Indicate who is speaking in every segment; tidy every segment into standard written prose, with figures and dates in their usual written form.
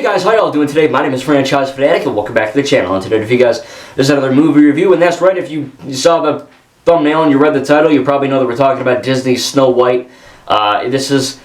Speaker 1: Hey guys, how y'all doing today? My name is Franchise Fanatic and welcome back to the channel. And today, for you guys, this is another movie review, and that's right, if you saw the thumbnail and you read the title, you probably know that we're talking about Disney's Snow White. This is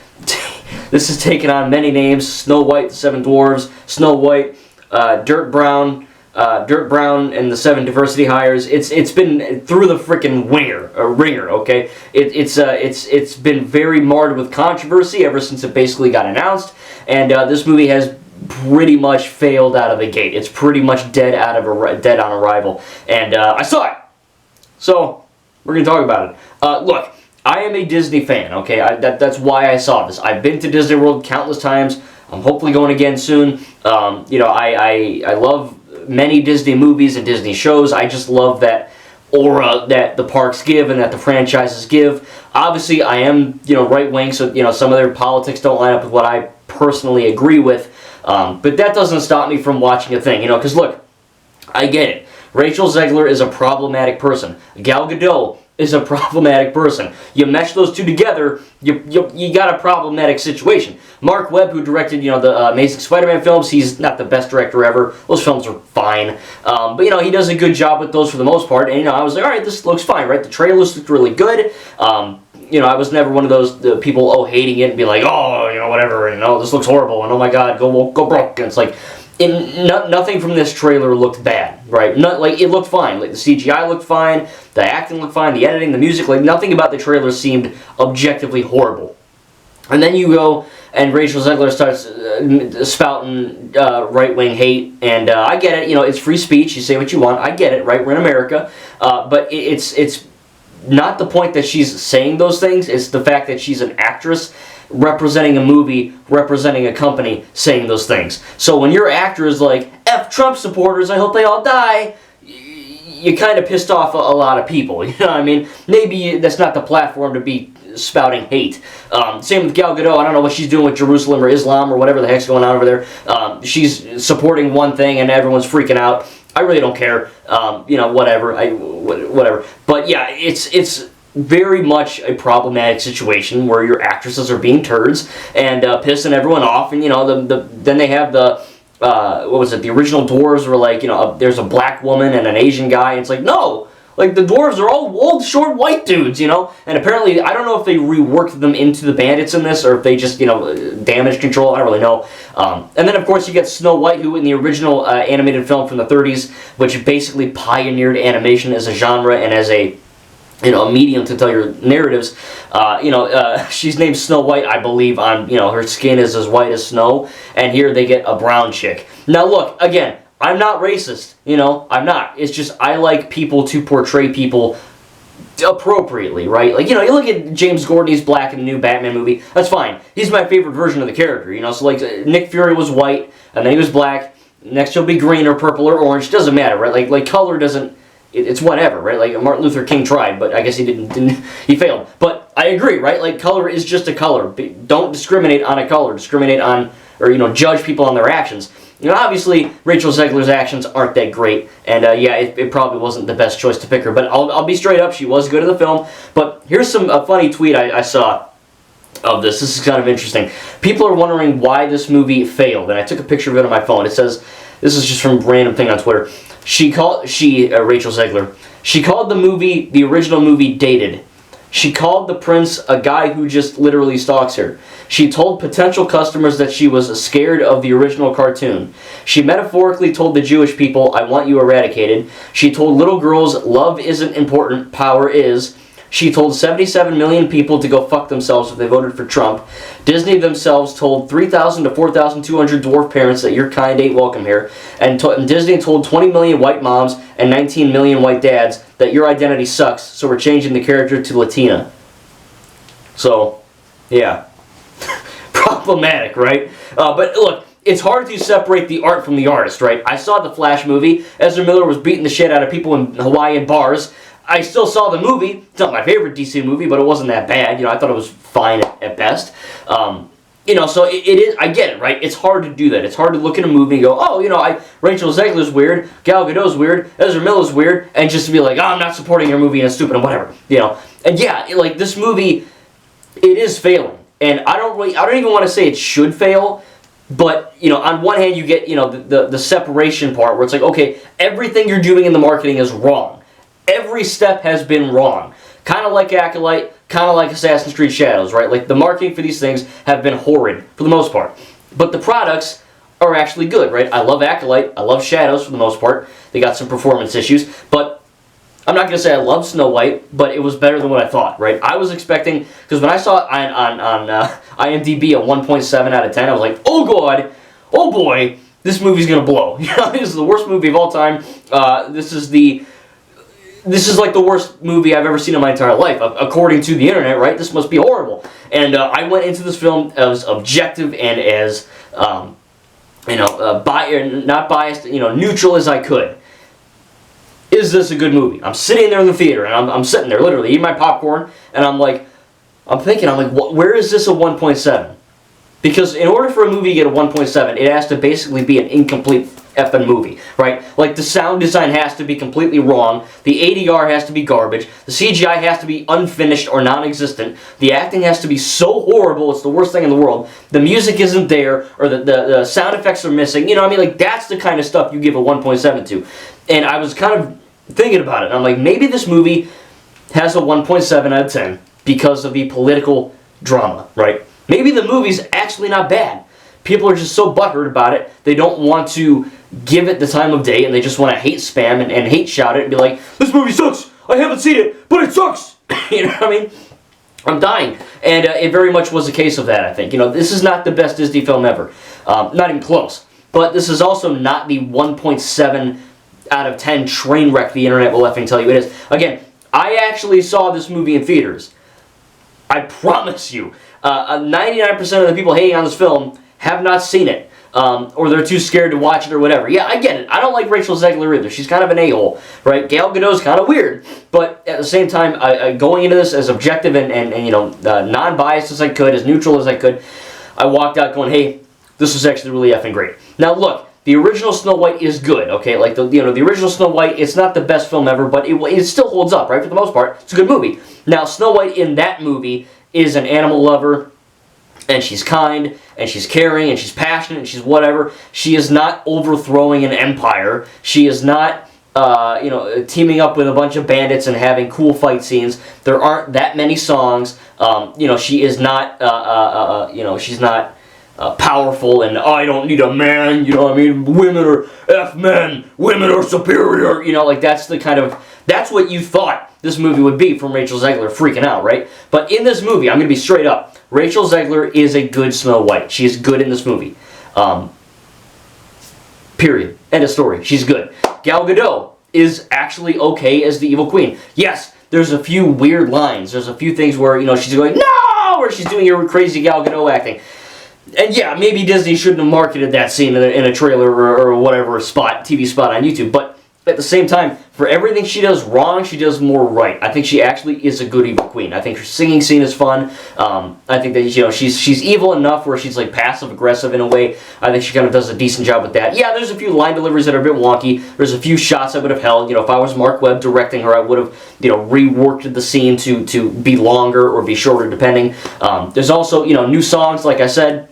Speaker 1: taking on many names: Snow White, the Seven Dwarves, Snow White, Dirt Brown, and the Seven Diversity Hires. It's been through the freaking ringer. Okay, it's been very marred with controversy ever since it basically got announced, and this movie has pretty much failed out of the gate. It's pretty much dead on arrival, and I saw it, so we're gonna talk about it. Look, I am a Disney fan. Okay, that's why I saw this. I've been to Disney World countless times. I'm hopefully going again soon. I love many Disney movies and Disney shows. I just love that aura that the parks give and that the franchises give. Obviously, I am, right-wing, so, some of their politics don't line up with what I personally agree with. But that doesn't stop me from watching a thing, because look, I get it. Rachel Zegler is a problematic person. Gal Gadot is a problematic person. You mesh those two together, you got a problematic situation. Mark Webb, who directed, the Amazing Spider-Man films, he's not the best director ever. Those films are fine. But, he does a good job with those for the most part. And, I was like, all right, this looks fine, right? The trailers looked really good. I was never one of those people, hating it and be like, whatever, and, this looks horrible, and oh my god, go broke. And it's like, nothing from this trailer looked bad, right? It looked fine. Like, the CGI looked fine, the acting looked fine, the editing, the music, nothing about the trailer seemed objectively horrible. And then you go, and Rachel Zegler starts spouting right-wing hate, and I get it, it's free speech, you say what you want, I get it, right? We're in America, but it's not the point that she's saying those things, it's the fact that she's an actress representing a movie, representing a company, saying those things. So when your actor is like, F Trump supporters, I hope they all die, you kind of pissed off a lot of people, you know what I mean? Maybe that's not the platform to be spouting hate. Same with Gal Gadot. I don't know what she's doing with Jerusalem or Islam or whatever the heck's going on over there. She's supporting one thing and everyone's freaking out. I really don't care. Whatever. Whatever. But yeah, it's very much a problematic situation where your actresses are being turds and pissing everyone off, and then they have the the original dwarves were like, there's a black woman and an Asian guy, and it's like, no, like, the dwarves are all old, short, white dudes, and apparently, I don't know if they reworked them into the bandits in this, or if they just, damage control, I don't really know. And then, of course, you get Snow White, who in the original animated film from the 30s, which basically pioneered animation as a genre and as a medium to tell your narratives. She's named Snow White, I believe, on, her skin is as white as snow, and here they get a brown chick. Now, look, again, I'm not racist, I'm not. It's just I like people to portray people appropriately, right? Like, you look at James Gordon, he's black in the new Batman movie, that's fine. He's my favorite version of the character, so like Nick Fury was white, and then he was black, next he'll be green or purple or orange, doesn't matter, right? Like color doesn't, it's whatever, right? Like Martin Luther King tried, but I guess he he failed. But I agree, right? Like, color is just a color. Don't discriminate on a color. Discriminate on, or, judge people on their actions. Obviously, Rachel Zegler's actions aren't that great, and it probably wasn't the best choice to pick her, but I'll be straight up, she was good in the film. But here's a funny tweet I saw of this. This is kind of interesting. People are wondering why this movie failed, and I took a picture of it on my phone. It says, this is just from a random thing on Twitter, Rachel Zegler, she called the original movie dated. She called the prince a guy who just literally stalks her. She told potential customers that she was scared of the original cartoon. She metaphorically told the Jewish people, I want you eradicated. She told little girls, love isn't important, power is. She told 77 million people to go fuck themselves if they voted for Trump. Disney themselves told 3,000 to 4,200 dwarf parents that your kind ain't welcome here. And Disney told 20 million white moms and 19 million white dads that your identity sucks, so we're changing the character to Latina. So, yeah. Problematic, right? But look, it's hard to separate the art from the artist, right? I saw the Flash movie. Ezra Miller was beating the shit out of people in Hawaiian bars. I still saw the movie. It's not my favorite DC movie, but it wasn't that bad. I thought it was fine at best. So it is. I get it, right? It's hard to do that. It's hard to look at a movie and go, oh, Rachel Zegler's weird, Gal Gadot's weird, Ezra Miller's weird, and just to be like, oh, I'm not supporting your movie and it's stupid and whatever, And yeah, like, this movie, it is failing, and I don't even want to say it should fail. But, you know, on one hand you get, you know, the separation part where it's like, okay, everything you're doing in the marketing is wrong. Every step has been wrong. Kind of like Acolyte, kind of like Assassin's Creed Shadows, right? Like, the marketing for these things have been horrid, for the most part. But the products are actually good, right? I love Acolyte, I love Shadows for the most part. They got some performance issues, but I'm not going to say I love Snow White, but it was better than what I thought, right? I was expecting, because when I saw it on IMDb at 1.7 out of 10, I was like, oh god, oh boy, this movie's going to blow. You know, this is the worst movie of all time. This is like the worst movie I've ever seen in my entire life, according to the internet, right? This must be horrible. And I went into this film as objective and as, not biased, you know, neutral as I could. Is this a good movie? I'm sitting there in the theater, and I'm sitting there literally eating my popcorn, and I'm like, where is this a 1.7? Because in order for a movie to get a 1.7, it has to basically be an incomplete effing movie, right? Like, the sound design has to be completely wrong, the ADR has to be garbage, the CGI has to be unfinished or non-existent, the acting has to be so horrible, it's the worst thing in the world, the music isn't there, or the sound effects are missing, you know what I mean? Like, that's the kind of stuff you give a 1.7 to. And I was kind of thinking about it, and I'm like, maybe this movie has a 1.7 out of 10 because of the political drama, right? Maybe the movie's actually not bad. People are just so butthurt about it, they don't want to give it the time of day, and they just want to hate spam and hate shout it and be like, this movie sucks! I haven't seen it, but it sucks! You know what I mean? I'm dying. And it very much was a case of that, I think. You know, this is not the best Disney film ever. Not even close. But this is also not the 1.7 out of 10 train wreck the internet will effing tell you it is. Again, I actually saw this movie in theaters. I promise you. 99% of the people hating on this film have not seen it. Or they're too scared to watch it or whatever. Yeah, I get it. I don't like Rachel Zegler either. She's kind of an a-hole, right? Gal Gadot's kind of weird. But at the same time, going into this as objective and you know, non-biased as I could, as neutral as I could, I walked out going, hey, this was actually really effing great. Now look, the original Snow White is good, okay? Like, the original Snow White, it's not the best film ever, but it still holds up, right? For the most part, it's a good movie. Now, Snow White in that movie is an animal lover, and she's kind, and she's caring, and she's passionate, and she's whatever. She is not overthrowing an empire. She is not, teaming up with a bunch of bandits and having cool fight scenes. There aren't that many songs. She is not, she's not powerful and, I don't need a man, you know what I mean? Women are F-men. Women are superior. You know, like, that's what you thought this movie would be from Rachel Zegler freaking out, right? But in this movie, I'm going to be straight up. Rachel Zegler is a good Snow White. She is good in this movie. Period. End of story. She's good. Gal Gadot is actually okay as the evil queen. Yes, there's a few weird lines. There's a few things where, she's going, no! Where she's doing her crazy Gal Gadot acting. And yeah, maybe Disney shouldn't have marketed that scene in a trailer or whatever TV spot on YouTube. But at the same time, for everything she does wrong, she does more right. I think she actually is a good evil queen. I think her singing scene is fun. I think that she's evil enough where she's like passive aggressive in a way. I think she kind of does a decent job with that. Yeah, there's a few line deliveries that are a bit wonky. There's a few shots I would have held. If I was Mark Webb directing her, I would have reworked the scene to be longer or be shorter depending. There's also new songs, like I said.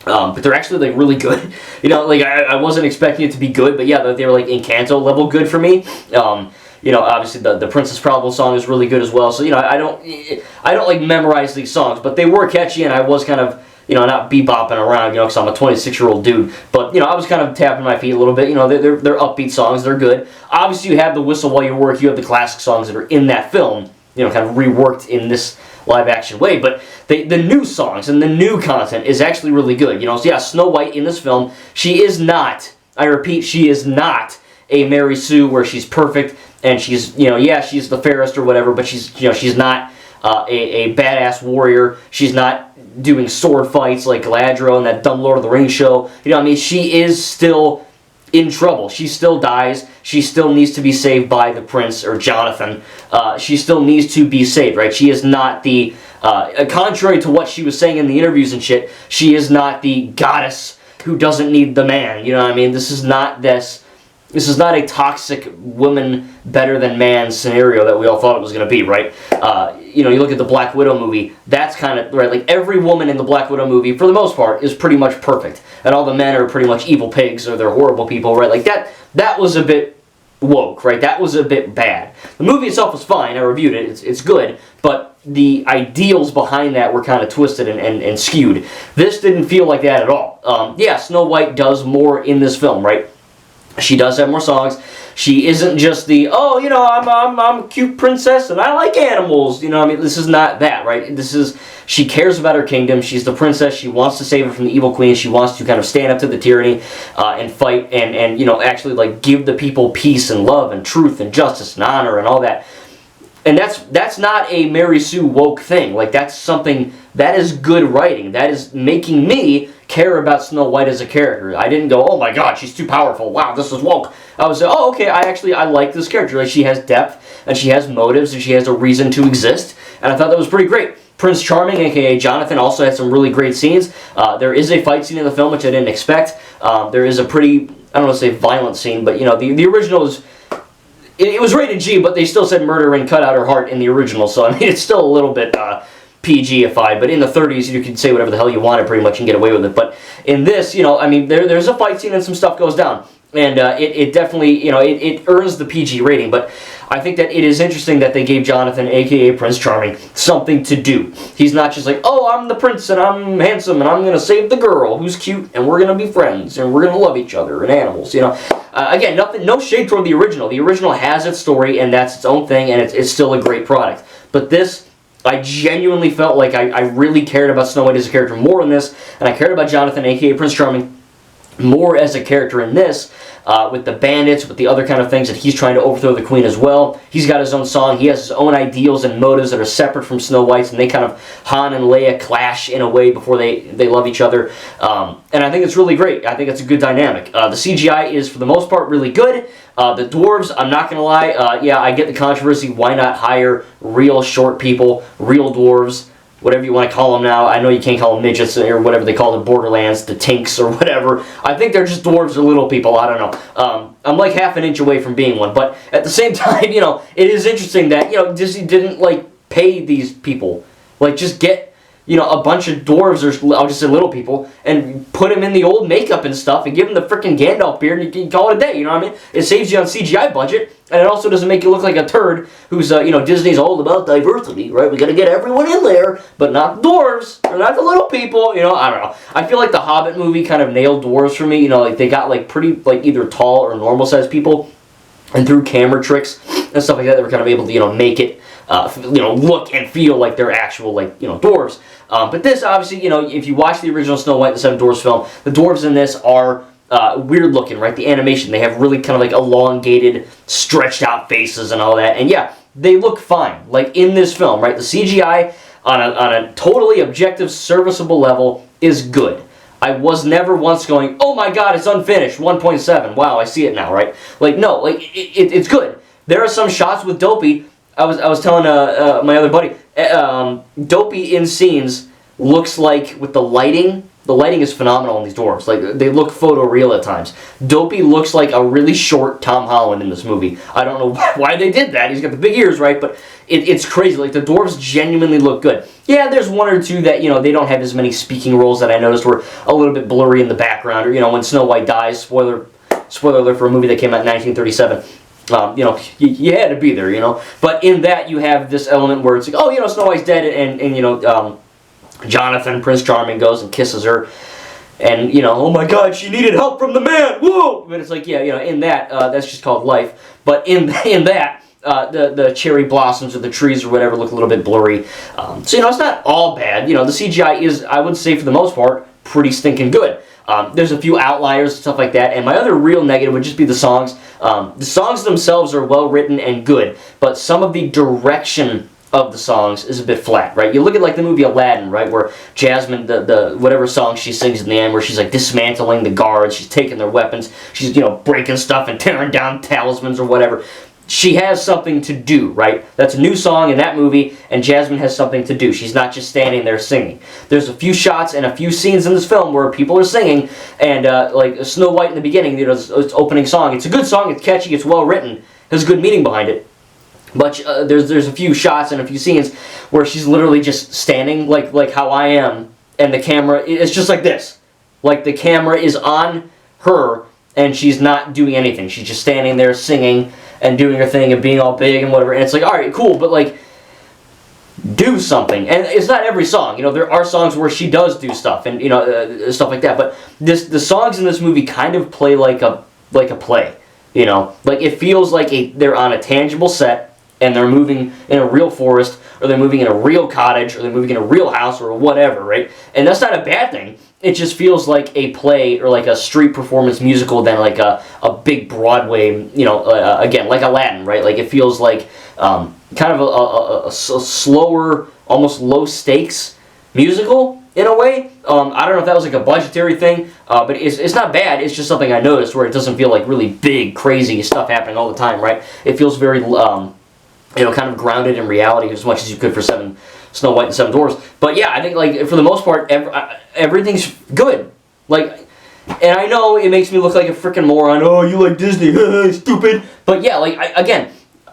Speaker 1: But they're actually like really good. I wasn't expecting it to be good, but yeah, they were like Encanto level good for me. Obviously the Princess Problem song is really good as well. So I don't like memorize these songs, but they were catchy, and I was kind of not bebopping around, because I'm a 26-year-old dude. But I was kind of tapping my feet a little bit. They're upbeat songs, they're good. Obviously, you have the Whistle While You Work. You have the classic songs that are in that film. Kind of reworked in this live-action way, but the new songs and the new content is actually really good. So yeah, Snow White in this film, she is not, I repeat, she is not a Mary Sue where she's perfect and she's, she's the fairest or whatever, but she's, she's not a badass warrior. She's not doing sword fights like Galadriel in that dumb Lord of the Rings show. She is still in trouble. She still dies. She still needs to be saved by the prince, or Jonathan. She still needs to be saved, right? She is not the, contrary to what she was saying in the interviews and shit, she is not the goddess who doesn't need the man. You know what I mean? This is not a toxic woman better than man scenario that we all thought it was going to be, right? you know, you look at the Black Widow movie, that's kind of, right, like every woman in the Black Widow movie, for the most part, is pretty much perfect. And all the men are pretty much evil pigs or they're horrible people, right? Like that was a bit woke, right? That was a bit bad. The movie itself was fine. I reviewed it. It's good. But the ideals behind that were kind of twisted and skewed. This didn't feel like that at all. Yeah, Snow White does more in this film, right? She does have more songs. She isn't just the, oh, you know, I'm a cute princess and I like animals. You know, I mean, this is not that, right? This is, she cares about her kingdom. She's the princess. She wants to save it from the evil queen. She wants to kind of stand up to the tyranny and fight and, you know, actually, like, give the people peace and love and truth and justice and honor and all that. And that's not a Mary Sue woke thing. Like, that's something, that is good writing. That is making me care about Snow White as a character. I didn't go, oh my god, she's too powerful. Wow, this is woke. I was like, oh, okay, I like this character. Like, she has depth, and she has motives, and she has a reason to exist. And I thought that was pretty great. Prince Charming, a.k.a. Jonathan, also had some really great scenes. There is a fight scene in the film, which I didn't expect. There is a pretty, I don't want to say violent scene, but, you know, the original is, it was rated G, but they still said murder and cut out her heart in the original, so, I mean, it's still a little bit PG-ified, but in the 30s, you could say whatever the hell you wanted pretty much and get away with it. But in this, you know, I mean, there's a fight scene and some stuff goes down. And it definitely, you know, it earns the PG rating, but I think that it is interesting that they gave Jonathan, a.k.a. Prince Charming, something to do. He's not just like, oh, I'm the prince and I'm handsome and I'm going to save the girl who's cute and we're going to be friends and we're going to love each other and animals, you know. Again, no shade toward the original. The original has its story and that's its own thing and it's still a great product. But this, I genuinely felt like I really cared about Snow White as a character more in this, and I cared about Jonathan, a.k.a. Prince Charming, more as a character in this, with the bandits, with the other kind of things that he's trying to overthrow the queen as well. He's got his own song. He has his own ideals and motives that are separate from Snow White's, and they kind of, Han and Leia clash in a way before they love each other. And I think it's really great. I think it's a good dynamic. The CGI is, for the most part, really good. The dwarves, I'm not going to lie, yeah, I get the controversy. Why not hire real short people, real dwarves, whatever you want to call them now. I know you can't call them midgets or whatever they call the Borderlands, the Tinks or whatever. I think they're just dwarves or little people. I don't know. I'm like half an inch away from being one. But at the same time, you know, it is interesting that, you know, Disney didn't, like, pay these people. Like, just get, you know, a bunch of dwarves, or I'll just say little people, and put them in the old makeup and stuff, and give them the frickin' Gandalf beard, and you can call it a day, you know what I mean? It saves you on CGI budget, and it also doesn't make you look like a turd who's, you know, Disney's all about diversity, right? We gotta get everyone in there, but not the dwarves, or not the little people, you know, I don't know. I feel like the Hobbit movie kind of nailed dwarves for me, you know, like, they got, like, pretty, like, either tall or normal-sized people, and through camera tricks and stuff like that, they were kind of able to, you know, make it, you know, look and feel like they're actual, like, you know, dwarves. But this, obviously, you know, if you watch the original Snow White and the Seven Dwarfs film, the dwarves in this are weird looking, right? The animation, they have really kind of like elongated, stretched out faces and all that. And yeah, they look fine, like in this film, right? The CGI on a totally objective, serviceable level is good. I was never once going, oh my god, it's unfinished, 1.7, wow, I see it now, right? Like, no, like, it's good. There are some shots with Dopey. I was telling my other buddy, Dopey in scenes looks like, with the lighting is phenomenal in these dwarves. Like, they look photoreal at times. Dopey looks like a really short Tom Holland in this movie. I don't know why they did that. He's got the big ears, right? But it's crazy. Like, the dwarves genuinely look good. Yeah, there's one or two that, you know, they don't have as many speaking roles that I noticed were a little bit blurry in the background. Or, you know, when Snow White dies, spoiler alert for a movie that came out in 1937. You know, you had to be there, you know. But in that, you have this element where it's like, oh, you know, Snow White's dead, and you know, Jonathan, Prince Charming, goes and kisses her. And, you know, oh my god, she needed help from the man, whoa! But it's like, yeah, you know, in that, that's just called life. But in that, the cherry blossoms or the trees or whatever look a little bit blurry. So, you know, it's not all bad. You know, the CGI is, I would say, for the most part, pretty stinking good. There's a few outliers and stuff like that, and my other real negative would just be the songs. The songs themselves are well written and good, but some of the direction of the songs is a bit flat, right? You look at, like, the movie Aladdin, right, where Jasmine, the whatever song she sings in the end, where she's, like, dismantling the guards, she's taking their weapons, she's, you know, breaking stuff and tearing down talismans or whatever. She has something to do, right? That's a new song in that movie, and Jasmine has something to do. She's not just standing there singing. There's a few shots and a few scenes in this film where people are singing, and like Snow White in the beginning, you know, its opening song. It's a good song, it's catchy, it's well written, has a good meaning behind it. But there's a few shots and a few scenes where she's literally just standing like how I am, and the camera is just like this. Like the camera is on her, and she's not doing anything. She's just standing there singing and doing her thing and being all big and whatever. And it's like, all right, cool, but like, do something. And it's not every song. You know, there are songs where she does do stuff and, you know, stuff like that. But the songs in this movie kind of play like a play. You know, like it feels like they're on a tangible set and they're moving in a real forest, or they're moving in a real cottage, or they're moving in a real house, or whatever, right? And that's not a bad thing. It just feels like a play or like a street performance musical than like a big Broadway, you know, again, like Aladdin, right? Like it feels like kind of a slower, almost low stakes musical in a way. I don't know if that was like a budgetary thing, but it's not bad. It's just something I noticed where it doesn't feel like really big, crazy stuff happening all the time, right? It feels very, you know, kind of grounded in reality as much as you could for Snow White and Seven Dwarfs. But yeah, I think like for the most part, everything's good. Like, and I know it makes me look like a freaking moron. Oh, you like Disney? Stupid. But yeah, like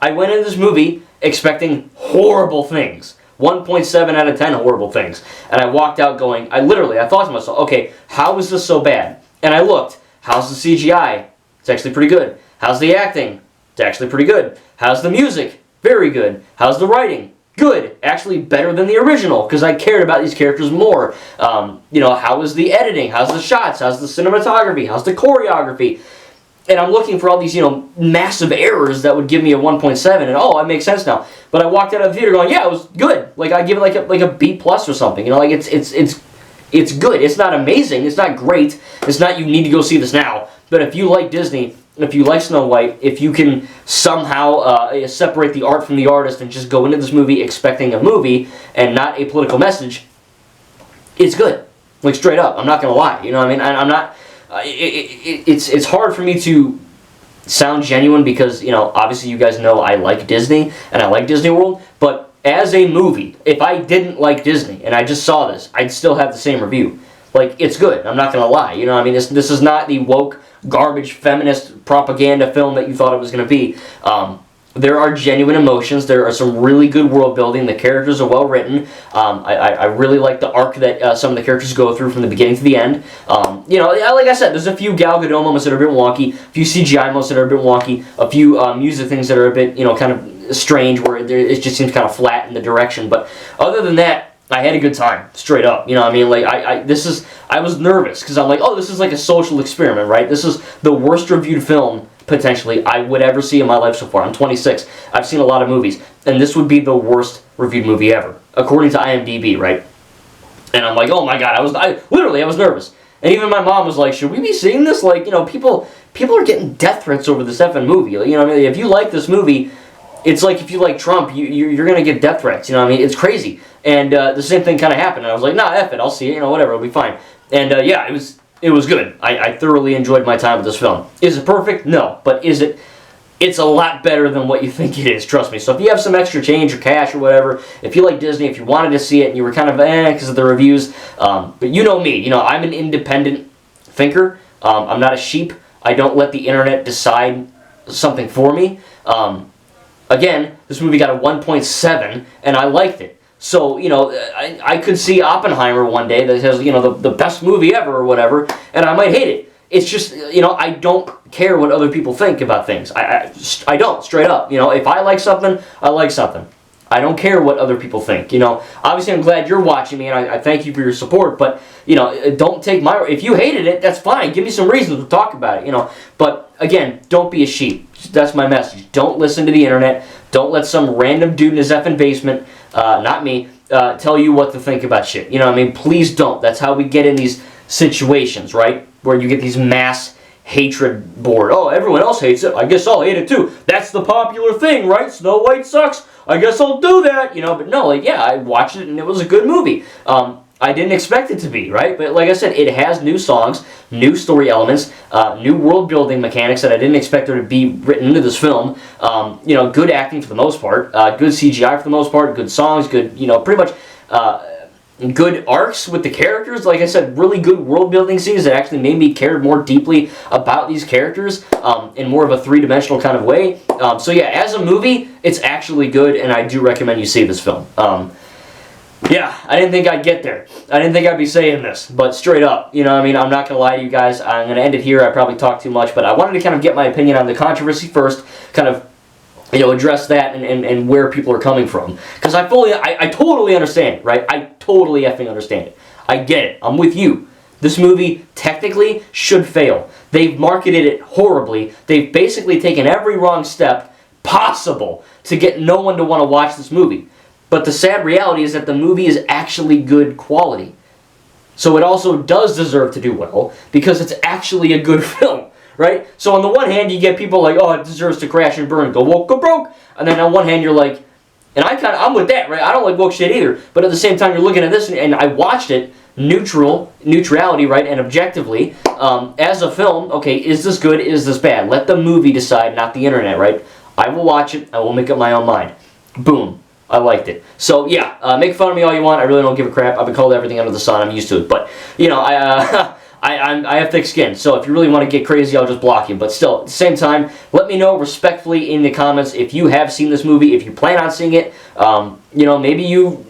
Speaker 1: I went into this movie expecting horrible things. 1.7 out of 10 horrible things. And I walked out going, I thought to myself, okay, how is this so bad? And I looked, how's the CGI? It's actually pretty good. How's the acting? It's actually pretty good. How's the music? Very good. How's the writing? Good. Actually better than the original, because I cared about these characters more. You know, how is the editing? How's the shots? How's the cinematography? How's the choreography? And I'm looking for all these, you know, massive errors that would give me a 1.7, and oh, it makes sense now. But I walked out of the theater going, yeah, it was good. Like I give it like a B plus or something. You know, like it's good. It's not amazing. It's not great. It's not you need to go see this now. But if you like Disney, if you like Snow White, if you can somehow separate the art from the artist and just go into this movie expecting a movie and not a political message, it's good. Like straight up. I'm not gonna lie. You know what I mean? I'm not. It's hard for me to sound genuine because, you know, obviously you guys know I like Disney and I like Disney World, but as a movie, if I didn't like Disney and I just saw this, I'd still have the same review. Like, it's good. I'm not gonna lie. You know what I mean? This is not the woke, garbage, feminist propaganda film that you thought it was gonna be. There are genuine emotions. There are some really good world building. The characters are well written. I really like the arc that some of the characters go through from the beginning to the end. You know, like I said, there's a few Gal Gadot moments that are a bit wonky, a few CGI moments that are a bit wonky, a few music things that are a bit, you know, kind of strange, where it just seems kind of flat in the direction. But other than that, I had a good time, straight up. You know what I mean? Like, I was nervous, because I'm like, oh, this is like a social experiment, right? This is the worst reviewed film potentially I would ever see in my life so far. I'm 26. I've seen a lot of movies, and this would be the worst reviewed movie ever, according to IMDb, right? And I'm like, oh my god, I was nervous. And even my mom was like, should we be seeing this? Like, you know, people are getting death threats over this effing movie. You know what I mean? If you like this movie, it's like if you like Trump, you're gonna get death threats. You know what I mean? It's crazy. And the same thing kind of happened. And I was like, nah, F it, I'll see it. You know, whatever, it'll be fine. And yeah, it was good. I thoroughly enjoyed my time with this film. Is it perfect? No. But is it? It's a lot better than what you think it is, trust me. So if you have some extra change or cash or whatever, if you like Disney, if you wanted to see it and you were kind of because of the reviews, but you know me, you know, I'm an independent thinker. I'm not a sheep. I don't let the internet decide something for me. Again, this movie got a 1.7 and I liked it. So, you know, I could see Oppenheimer one day that says, you know, the best movie ever or whatever, and I might hate it. It's just, you know, I don't care what other people think about things. I don't, straight up. You know, if I like something, I like something. I don't care what other people think. You know, obviously I'm glad you're watching me, and I thank you for your support, but, you know, don't take my... If you hated it, that's fine. Give me some reasons to talk about it, you know. But, again, don't be a sheep. That's my message. Don't listen to the internet. Don't let some random dude in his effing basement, not me, tell you what to think about shit. You know what I mean? Please don't. That's how we get in these situations, right? Where you get these mass hatred board. Oh, everyone else hates it. I guess I'll hate it too. That's the popular thing, right? Snow White sucks. I guess I'll do that. You know, but no, like, yeah, I watched it and it was a good movie. I didn't expect it to be, right? But like I said, it has new songs, new story elements, new world building mechanics that I didn't expect there to be written into this film. You know, good acting for the most part, good CGI for the most part, good songs, good, you know, pretty much good arcs with the characters. Like I said, really good world building scenes that actually made me care more deeply about these characters in more of a three-dimensional kind of way. So yeah, as a movie, it's actually good, and I do recommend you see this film. Yeah, I didn't think I'd get there. I didn't think I'd be saying this, but straight up, you know what I mean? I'm not going to lie to you guys. I'm going to end it here. I probably talked too much, but I wanted to kind of get my opinion on the controversy first, kind of, you know, address that and where people are coming from. Because I totally understand it, right? I totally effing understand it. I get it. I'm with you. This movie technically should fail. They've marketed it horribly. They've basically taken every wrong step possible to get no one to want to watch this movie. But the sad reality is that the movie is actually good quality. So it also does deserve to do well because it's actually a good film. Right? So on the one hand, you get people like, oh, it deserves to crash and burn, go woke, go broke. And then on one hand, you're like, and I'm with that, right? I don't like woke shit either. But at the same time, you're looking at this, and I watched it, neutrality, right, and objectively, as a film, okay, is this good, is this bad? Let the movie decide, not the internet, right? I will watch it, I will make up my own mind. Boom. I liked it. So, yeah, make fun of me all you want. I really don't give a crap. I've been called everything under the sun. I'm used to it. But, you know, I have thick skin, so if you really want to get crazy, I'll just block you. But still, at the same time, let me know respectfully in the comments if you have seen this movie, if you plan on seeing it. You know, maybe you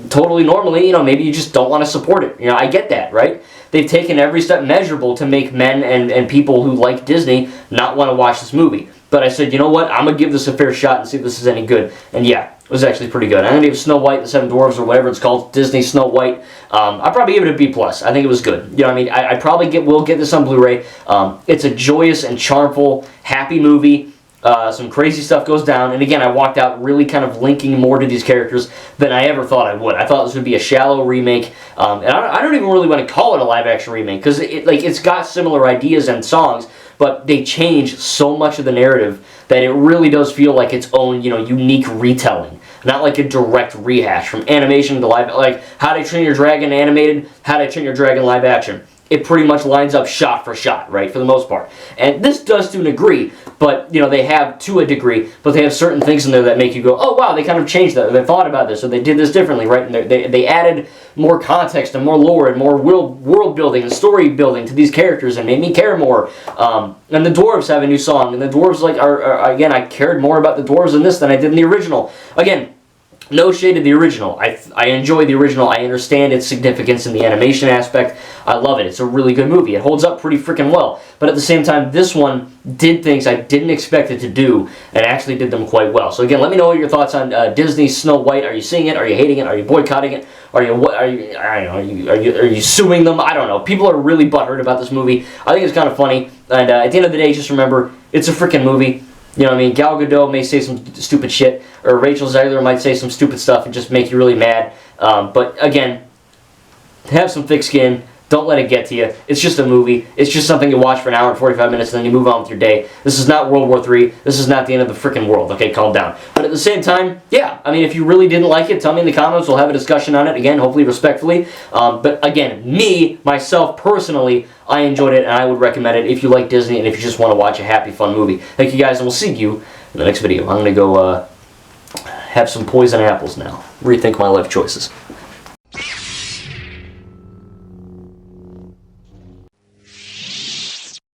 Speaker 1: totally normally, you know, maybe you just don't want to support it. You know, I get that, right? They've taken every step measurable to make men and people who like Disney not want to watch this movie. But I said, you know what? I'm going to give this a fair shot and see if this is any good. And yeah, it was actually pretty good. I'm going to give Snow White, the Seven Dwarfs, or whatever it's called, Disney Snow White. I'll probably give it a B+. I think it was good. You know what I mean? I probably will get this on Blu-ray. It's a joyous and charmful, happy movie. Some crazy stuff goes down. And again, I walked out really kind of linking more to these characters than I ever thought I would. I thought this would be a shallow remake. And I don't even really want to call it a live-action remake because it's got similar ideas and songs, but they change so much of the narrative that it really does feel like its own, you know, unique retelling. Not like a direct rehash from animation to live, like How to Train Your Dragon animated, How to Train Your Dragon live action. It pretty much lines up shot for shot, right, for the most part. And this does to a degree, but, you know, they have to a degree, but they have certain things in there that make you go, oh, wow, they kind of changed that, or they thought about this, or they did this differently, right? And they added more context and more lore and more world building and story building to these characters and made me care more. And the dwarves have a new song, and the dwarves, like, are again, I cared more about the dwarves in this than I did in the original. Again, no shade to the original. I enjoy the original. I understand its significance in the animation aspect. I love it. It's a really good movie. It holds up pretty freaking well. But at the same time, this one did things I didn't expect it to do and actually did them quite well. So again, let me know your thoughts on Disney Snow White. Are you seeing it? Are you hating it? Are you boycotting it? Are you suing them? I don't know. People are really butthurt about this movie. I think it's kind of funny. And at the end of the day, just remember, it's a freaking movie. You know what I mean? Gal Gadot may say some stupid shit, or Rachel Zegler might say some stupid stuff and just make you really mad. But again, have some thick skin. Don't let it get to you. It's just a movie. It's just something you watch for an hour and 45 minutes and then you move on with your day. This is not World War III. This is not the end of the freaking world. Okay, calm down. But at the same time, yeah, I mean, if you really didn't like it, tell me in the comments. We'll have a discussion on it. Again, hopefully respectfully. But again, myself, personally, I enjoyed it and I would recommend it if you like Disney and if you just want to watch a happy, fun movie. Thank you guys, and we'll see you in the next video. I'm going to go have some poison apples now. Rethink my life choices.